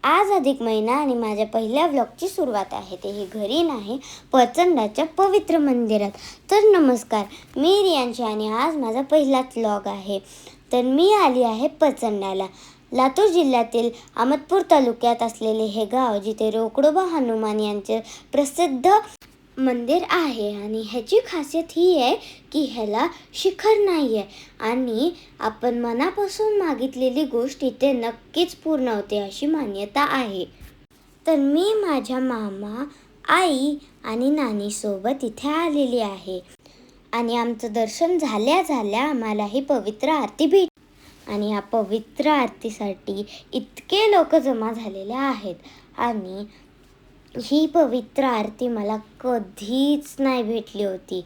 आज अधिक महिना आणि माझ्या पहिल्या व्लॉगची सुरुवात आहे. तेही घरी नाही, प्रचंडाच्या पवित्र मंदिरात. तर नमस्कार, मी रियांशी आणि आज माझा पहिलाच व्लॉग आहे. तर मी आली आहे प्रचंडाला. लातूर जिल्ह्यातील अहमदपूर तालुक्यात असलेले हे गाव, जिथे रोकडोबा हनुमान यांचे प्रसिद्ध मंदिर आहे. आणि ह्याची खासियत ही आहे की ह्याला शिखर नाही आहे आणि आपण मनापासून मागितलेली गोष्ट इथे नक्कीच पूर्ण होते अशी मान्यता आहे. तर मी माझ्या मामा, आई आणि नानीसोबत इथे आलेली आहे आणि आमचं दर्शन झाल्या आम्हाला ही पवित्र आरती भेटली. आणि या पवित्र आरतीसाठी इतके लोक जमा झालेले आहेत आणि ही पवित्र आरती मला कधीच नाही भेटली होती,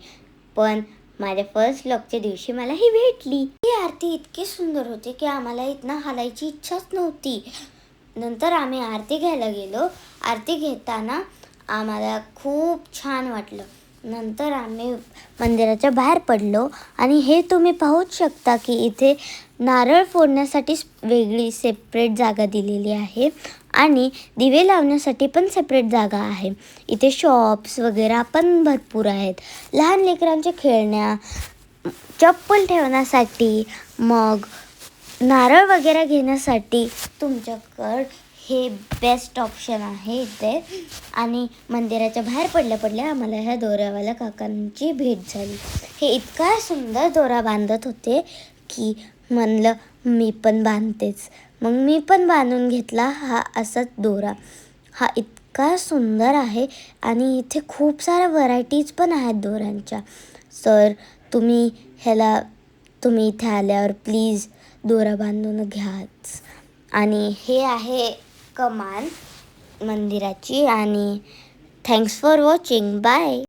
पण माझ्या फर्स्ट व्लॉगच्या दिवशी मला ही भेटली. ही आरती इतकी सुंदर होती की आम्हाला इथनं हालायची इच्छाच नव्हती. नंतर आम्ही आरती घ्यायला गेलो. आरती घेताना आम्हाला खूप छान वाटलं. नंतर आम्ही मंदिराच्या बाहेर पडलो आणि हे तुम्ही पाहूच शकता की इथे नारळ फोडण्यासाठी वेगळी सेपरेट जागा दिलेली आहे आणि दिवे लावण्यासाठी पण सेपरेट जागा आहे. इथे शॉप्स वगैरे पण भरपूर आहेत. लहान लेकरांच्या खेळण्या, चप्पल ठेवण्यासाठी, मग नारळ वगैरे घेण्यासाठी तुमच्याकडं हे बेस्ट ऑप्शन आहे इथे. आणि मंदिराच्या बाहेर पडल्या आम्हाला ह्या दोऱ्यावाल्या काकांची भेट झाली. हे इतका सुंदर दोरा बांधत होते की म्हणलं मी पण बांधतेच. मग मी पण बांधून घेतला हा असाच दोरा. हा इतका सुंदर आहे आणि इथे खूप साऱ्या व्हरायटीज पण आहेत दोऱ्यांच्या. सर तुम्ही इथे आल्यावर प्लीज दोरा बांधून घ्याच. आणि हे आहे कमान मंदिराची. आणि थँक्स फॉर वॉचिंग. बाय.